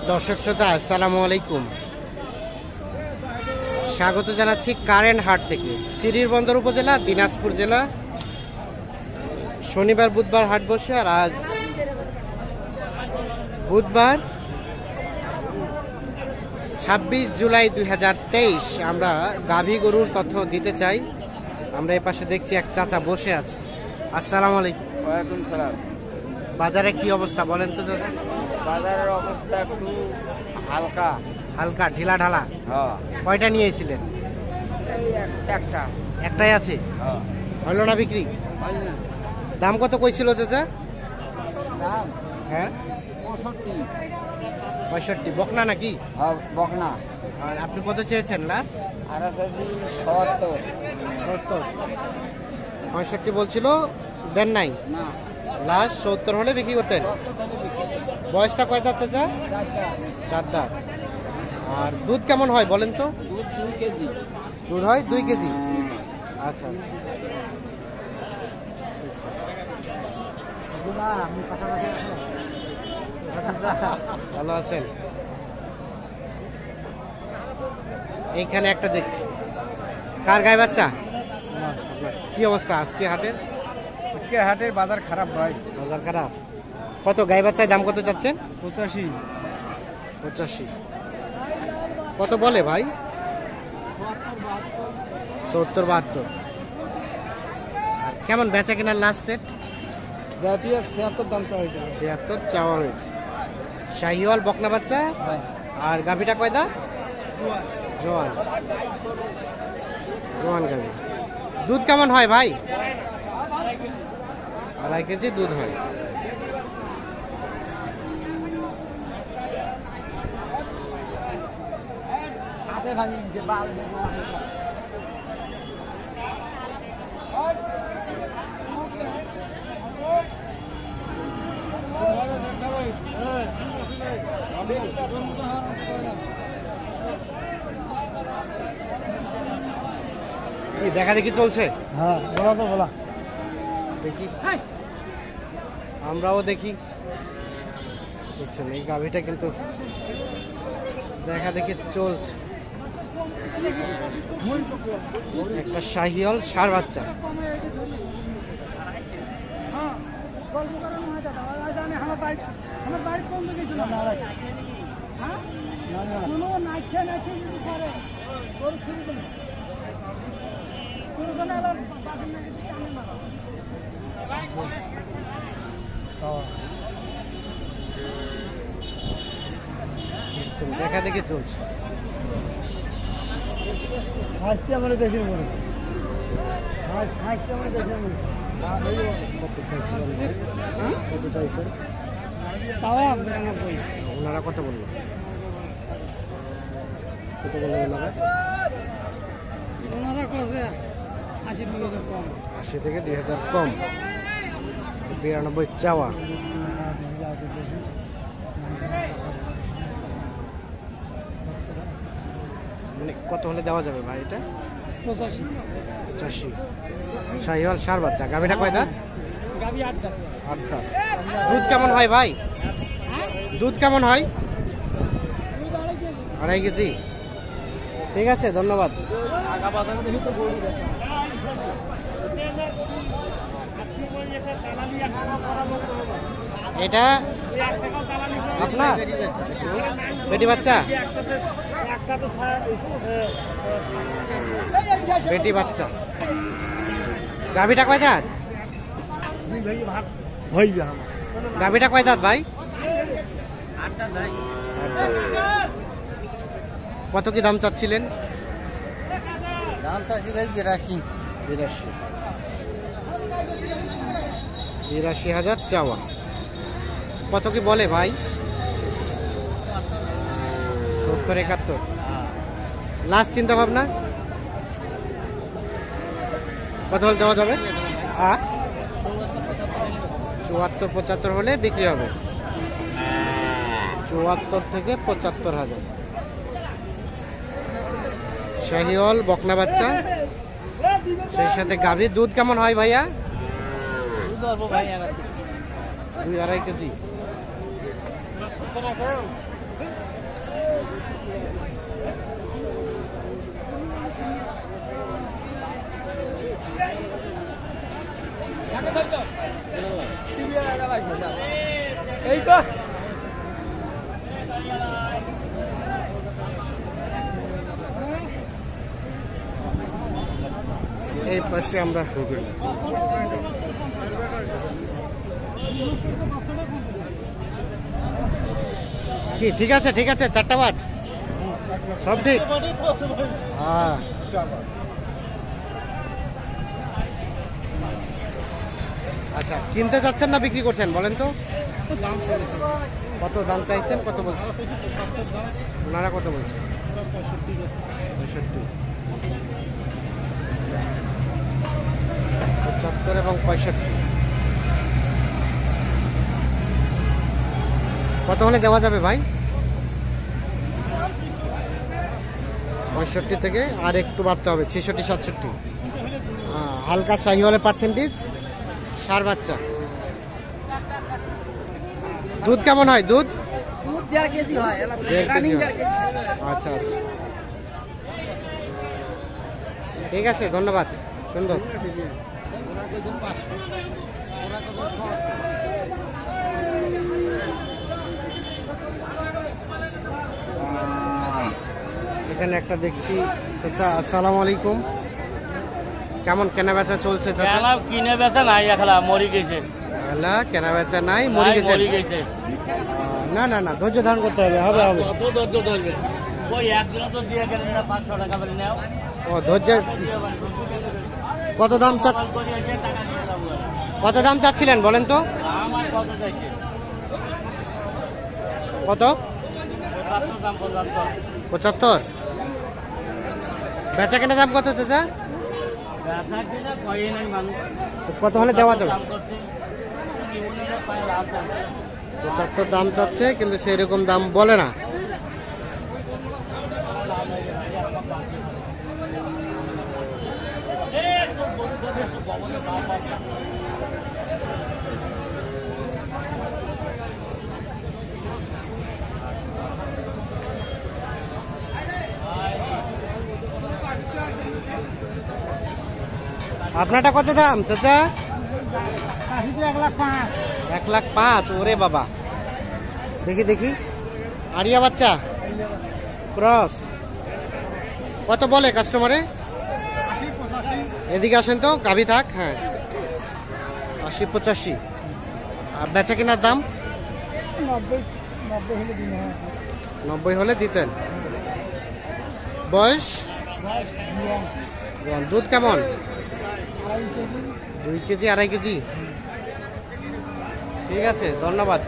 দর্শক শ্রোতা আসসালামু আলাইকুম, স্বাগত জানাচ্ছি কারেন্ট হাট থেকে, চিরিরবন্দর উপজেলা, দিনাজপুর জেলা। শনিবার বুধবার হাট বসে, আর আজ বুধবার 26 জুলাই 2023। আমরা গাভী গরুর তথ্য দিতে চাই। আমরা এই পাশে দেখছি এক চাচা বসে আছে। আসসালামু আলাইকুম। ওয়ালাইকুম সালাম। বাজারে কি অবস্থা বলেন তো দাদা? বাজারের অবস্থা একটু হালকা হালকা ঢিলা ঢালা। হ্যাঁ, কয়টা নিয়েছিলেন? একটা একটাই আছে, হ্যাঁ। হলো না বিক্রি? হয় না। দাম কত কইছিল চাচা? দাম হ্যাঁ 65। 65। বকনা নাকি? হ্যাঁ, বকনা। আর আপনি কত চেয়েছেন লাস্ট? আর আছে 70। 70। 65 বলছিল, দেন নাই? না, লাস্ট 70 হলে বিক্রি করতেন। বয়সটা কয় দাঁত চাচা? 4 দাঁত। আর দুধ কেমন হয় বলেন তো? দুধ 2 কেজি। দুধ হয় 2 কেজি। আচ্ছা আচ্ছা। ভালো আছেন? এইখানে একটা দেখছি, কার গায়ে বাচ্চা? কি অবস্থা আজকে হাটের? আজকে হাটের বাজার খারাপ ভাই। বাজার খারাপ। কত গায়ে বাচ্চায় দাম কত চাচ্ছেন? 85। 85। কত বলে ভাই? 70 72। আর কেমন বেচা কেনার লাস্ট রেট? জাতীয় 76 দাম চাওয়া হয়েছে। 76 চাওয়া হয়েছে। শাহিওয়াল বকনা বাচ্চা। আর গাভিটা কয়দা? জোয়ান। জোয়ান গাভি। দুধ কেমন হয় ভাই? 2.5 কেজি দুধ হয়। কি দেখা দেখি চলছে? হ্যাঁ, বলা তো বলা। দেখি, আমরাও দেখি। দেখছেন এই গাভিটা কিন্তু দেখা দেখি চলছে। একটা শাহিওয়াল ষাঁড় বাচ্চা। দেখা দেখি চলছে। আমরা দেখি মনে কত চাইছেন? ওনারা কত বললো? কত বললো ওনারা? 80 থেকে 2000 কম। 92 চাওয়া। মানে কত হলে দেওয়া যাবে ভাই এটা? 85। শাহিওয়াল ষাঁড় বাচ্চা। গাভিটা কয় দাঁত? 8 দাঁত। দুধ কেমন হয় ভাই? দুধ কেমন হয়? 2.5 কেজি। ঠিক আছে, ধন্যবাদ। এটা আপনার বেটি বাচ্চা? বেটি বাচ্চা। গাভিটা কয় দাঁত? গাভিটা কয় দাঁত ভাই? 8 দাঁত। কত কি দাম চাচ্ছিলেন? দাম চাচ্ছি ভাই 82। 82,000 চাওয়া। কত কি বলে ভাই? 70 71। লাস্ট চিন্তা ভাবনা কত হলে দেওয়া যাবে? 74 75 হলে বিক্রি হবে। 74 থেকে 75,000। শাহিওয়াল বকনা বাচ্চা, সেই সাথে গাভীর দুধ কেমন হয় ভাইয়া? 2-2.5 কেজি। এই তো এই পাশে আমরা কি ঠিক আছে 4টা বাট সব ঠিক। হ্যাঁ আচ্ছা, কিনতে যাচ্ছেন না বিক্রি করছেন বলেন তো? কত দাম চাইছেন, কত বলছেন ওনারা, কত বলছেন? 65, 75 এবং 65। কত হলে দেওয়া যাবে ভাই? 65 থেকে আর একটু বাড়তে হবে, 66, 67। হালকা শাহিওয়ালের পার্সেন্টেজ, সার বাচ্চা। দুধ কেমন হয়? দুধ 1.5 কেজি হয়। 1.5 কেজি হয়। আচ্ছা আচ্ছা, ঠিক আছে, ধন্যবাদ। সুন্দর। এখানে একটা দেখছি। চাচা আসসালামু আলাইকুম, কেমন কেনা বেচা চলছে চাচা? কিনে বেচা নাই, একলা মরি গেছে। কেনা বেচা নাই, মরে গেছে। না না না, ধৈর্য ধারণ করতে হবে, হবে হবে। কত ধৈর্য ধরবে? ওই একদিন তো দিয়ে গেলেন না, 500 টাকা বলে নাও। ও ধৈর্য। কত দাম কত দাম চাচ্ছিলেন বলেন তো? আমার কত চাইছে? কত? 75 দাম। 75। বেচা কেনা দাম কত চাচা? ব্যথা কিনা কয়ে নাই মানুষ। তো কত হলে দেওয়া যাবে? দাম করছে কি মনে হয়, পায় লাভ দাম। 75 দাম চাচ্ছে, কিন্তু সেরকম দাম বলে না। আপনারটা কত দাম চাচা? 1,05,000। 1,05,000। ওরে বাবা, দেখি দেখি, আরিয়া বাচ্চা ক্রস। কত বলে কাস্টমারে? 80-85। এদিকে আসেন তো, গাভী থাক। হ্যাঁ, 80-85। আর বেচা কেনার দাম 90 হলে দিতেন। বয়স? দুধ কেমন? 2 কেজি 2.5 কেজি। ঠিক আছে, ধন্যবাদ।